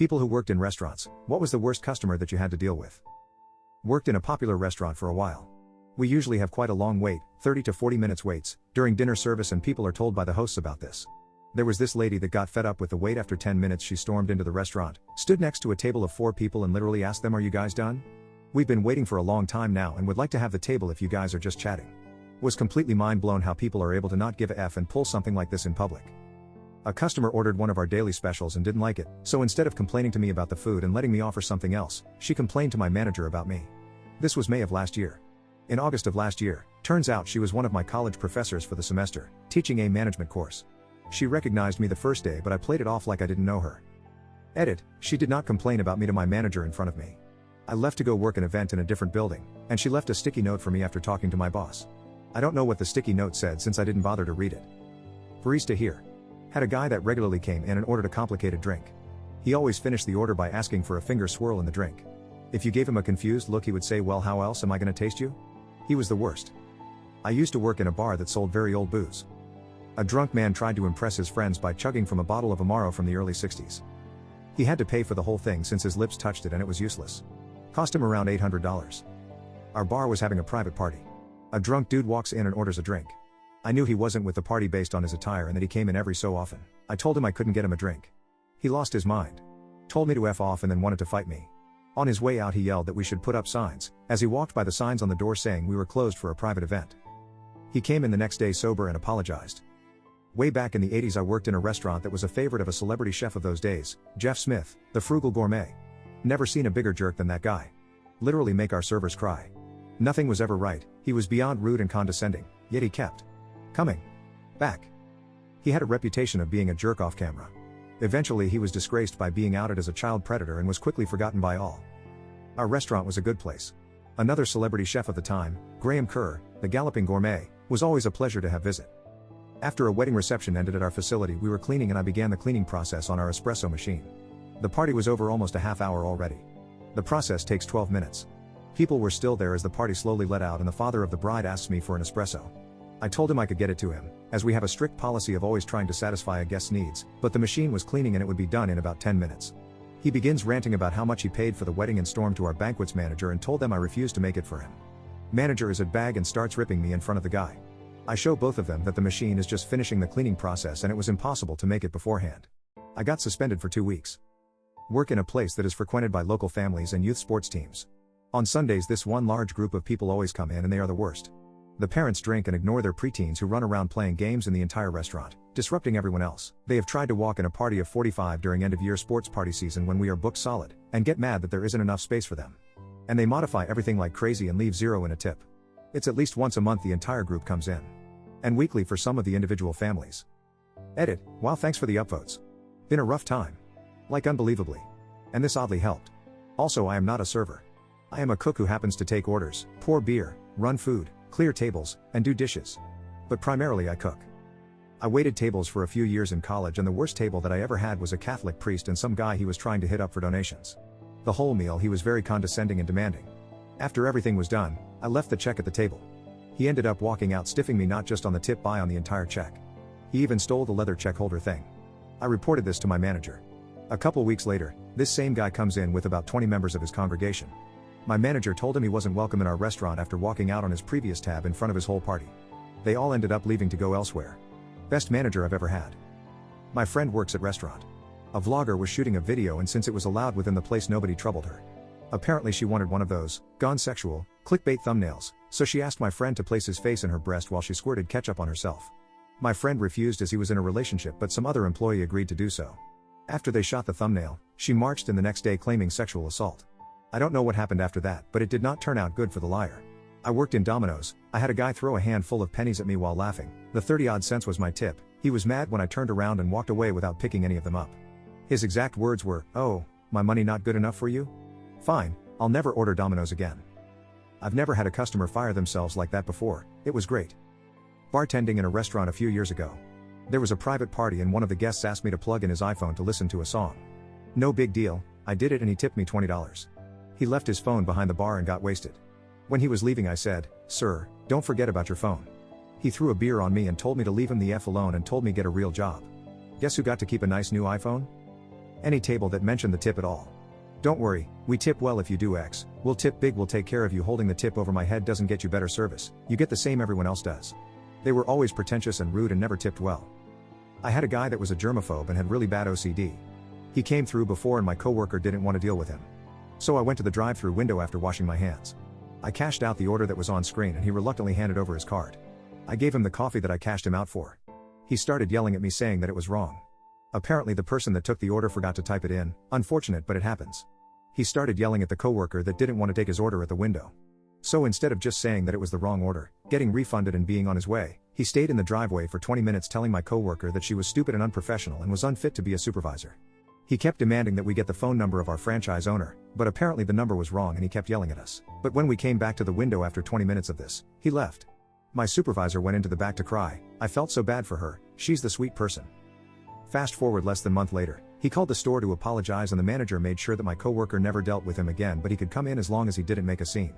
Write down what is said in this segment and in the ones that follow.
People who worked in restaurants, what was the worst customer that you had to deal with? Worked in a popular restaurant for a while. We usually have quite a long wait, 30 to 40 minutes waits, during dinner service, and people are told by the hosts about this. There was this lady that got fed up with the wait. After 10 minutes she stormed into the restaurant, stood next to a table of 4 people and literally asked them, "Are you guys done? We've been waiting for a long time now and would like to have the table if you guys are just chatting." Was completely mind blown how people are able to not give a F and pull something like this in public. A customer ordered one of our daily specials and didn't like it, so instead of complaining to me about the food and letting me offer something else, she complained to my manager about me. This was May of last year. In August of last year, turns out she was one of my college professors for the semester, teaching a management course. She recognized me the first day, but I played it off like I didn't know her. Edit, she did not complain about me to my manager in front of me. I left to go work an event in a different building, and she left a sticky note for me after talking to my boss. I don't know what the sticky note said since I didn't bother to read it. Barista here. Had a guy that regularly came in and ordered a complicated drink. He always finished the order by asking for a finger swirl in the drink. If you gave him a confused look, he would say, "Well, how else am I gonna taste you?" He was the worst. I used to work in a bar that sold very old booze. A drunk man tried to impress his friends by chugging from a bottle of Amaro from the early 60s. He had to pay for the whole thing since his lips touched it and it was useless. Cost him around $800. Our bar was having a private party. A drunk dude walks in and orders a drink. I knew he wasn't with the party based on his attire and that he came in every so often. I told him I couldn't get him a drink. He lost his mind. Told me to F off and then wanted to fight me. On his way out he yelled that we should put up signs, as he walked by the signs on the door saying we were closed for a private event. He came in the next day sober and apologized. Way back in the 80s I worked in a restaurant that was a favorite of a celebrity chef of those days, Jeff Smith, the frugal gourmet. Never seen a bigger jerk than that guy. Literally make our servers cry. Nothing was ever right, he was beyond rude and condescending, yet he kept coming back. He had a reputation of being a jerk off camera. Eventually he was disgraced by being outed as a child predator and was quickly forgotten by all. Our restaurant was a good place. Another celebrity chef of the time, Graham Kerr, the galloping gourmet, was always a pleasure to have visit. After a wedding reception ended at our facility, we were cleaning and I began the cleaning process on our espresso machine. The party was over almost a half hour already. The process takes 12 minutes. People were still there as the party slowly let out and the father of the bride asks me for an espresso. I told him I could get it to him, as we have a strict policy of always trying to satisfy a guest's needs, but the machine was cleaning and it would be done in about 10 minutes. He begins ranting about how much he paid for the wedding and stormed to our banquets manager and told them I refused to make it for him. Manager is at bag and starts ripping me in front of the guy. I show both of them that the machine is just finishing the cleaning process and it was impossible to make it beforehand. I got suspended for 2 weeks. Work in a place that is frequented by local families and youth sports teams. On Sundays this one large group of people always come in and they are the worst. The parents drink and ignore their preteens who run around playing games in the entire restaurant, disrupting everyone else. They have tried to walk in a party of 45 during end-of-year sports party season when we are booked solid, and get mad that there isn't enough space for them. And they modify everything like crazy and leave zero in a tip. It's at least once a month the entire group comes in. And weekly for some of the individual families. Edit, wow, thanks for the upvotes. Been a rough time. Like unbelievably. And this oddly helped. Also I am not a server. I am a cook who happens to take orders, pour beer, run food, clear tables, and do dishes. But primarily I cook. I waited tables for a few years in college and the worst table that I ever had was a Catholic priest and some guy he was trying to hit up for donations. The whole meal he was very condescending and demanding. After everything was done, I left the check at the table. He ended up walking out stiffing me not just on the tip but on the entire check. He even stole the leather check holder thing. I reported this to my manager. A couple weeks later, this same guy comes in with about 20 members of his congregation. My manager told him he wasn't welcome in our restaurant after walking out on his previous tab in front of his whole party. They all ended up leaving to go elsewhere. Best manager I've ever had. My friend works at restaurant. A vlogger was shooting a video and since it was allowed within the place nobody troubled her. Apparently she wanted one of those, gone sexual, clickbait thumbnails, so she asked my friend to place his face in her breast while she squirted ketchup on herself. My friend refused as he was in a relationship but some other employee agreed to do so. After they shot the thumbnail, she marched in the next day claiming sexual assault. I don't know what happened after that, but it did not turn out good for the liar. I worked in Domino's. I had a guy throw a handful of pennies at me while laughing. The 30-odd cents was my tip. He was mad when I turned around and walked away without picking any of them up. His exact words were, "Oh, my money not good enough for you? Fine, I'll never order Domino's again." I've never had a customer fire themselves like that before. It was great. Bartending in a restaurant a few years ago. There was a private party and one of the guests asked me to plug in his iPhone to listen to a song. No big deal, I did it and he tipped me $20. He left his phone behind the bar and got wasted. When he was leaving I said, "Sir, don't forget about your phone." He threw a beer on me and told me to leave him the F alone and told me get a real job. Guess who got to keep a nice new iPhone? Any table that mentioned the tip at all. Don't worry, we tip well if you do X, we'll tip big, we'll take care of you. Holding the tip over my head doesn't get you better service, you get the same everyone else does. They were always pretentious and rude and never tipped well. I had a guy that was a germaphobe and had really bad OCD. He came through before and my coworker didn't want to deal with him. So I went to the drive-through window after washing my hands. I cashed out the order that was on screen and he reluctantly handed over his card. I gave him the coffee that I cashed him out for. He started yelling at me saying that it was wrong. Apparently the person that took the order forgot to type it in, unfortunate but it happens. He started yelling at the coworker that didn't want to take his order at the window. So instead of just saying that it was the wrong order, getting refunded and being on his way, he stayed in the driveway for 20 minutes telling my coworker that she was stupid and unprofessional and was unfit to be a supervisor. He kept demanding that we get the phone number of our franchise owner, but apparently the number was wrong and he kept yelling at us. But when we came back to the window after 20 minutes of this, he left. My supervisor went into the back to cry. I felt so bad for her, she's the sweet person. Fast forward less than a month later, he called the store to apologize and the manager made sure that my coworker never dealt with him again, but he could come in as long as he didn't make a scene.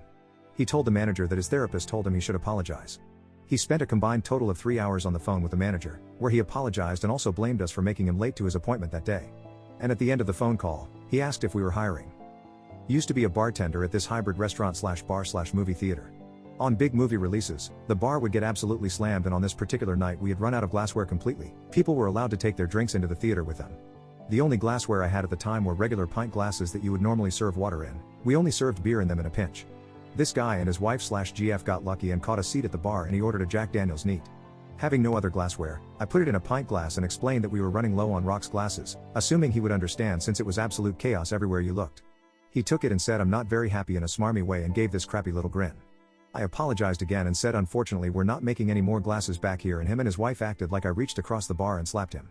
He told the manager that his therapist told him he should apologize. He spent a combined total of 3 hours on the phone with the manager, where he apologized and also blamed us for making him late to his appointment that day. And at the end of the phone call, he asked if we were hiring. Used to be a bartender at this hybrid restaurant/bar/movie theater. On big movie releases, the bar would get absolutely slammed, and on this particular night we had run out of glassware completely. People were allowed to take their drinks into the theater with them. The only glassware I had at the time were regular pint glasses that you would normally serve water in. We only served beer in them in a pinch. This guy and his wife/GF got lucky and caught a seat at the bar and he ordered a Jack Daniel's neat. Having no other glassware, I put it in a pint glass and explained that we were running low on rocks glasses, assuming he would understand since it was absolute chaos everywhere you looked. He took it and said I'm not very happy in a smarmy way and gave this crappy little grin. I apologized again and said unfortunately we're not making any more glasses back here, and him and his wife acted like I reached across the bar and slapped him.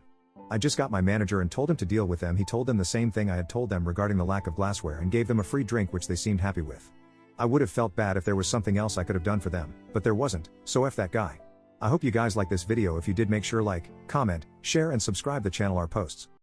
I just got my manager and told him to deal with them. He told them the same thing I had told them regarding the lack of glassware and gave them a free drink, which they seemed happy with. I would have felt bad if there was something else I could have done for them, but there wasn't, so F that guy. I hope you guys like this video. If you did, make sure like, comment, share and subscribe the channel. Our posts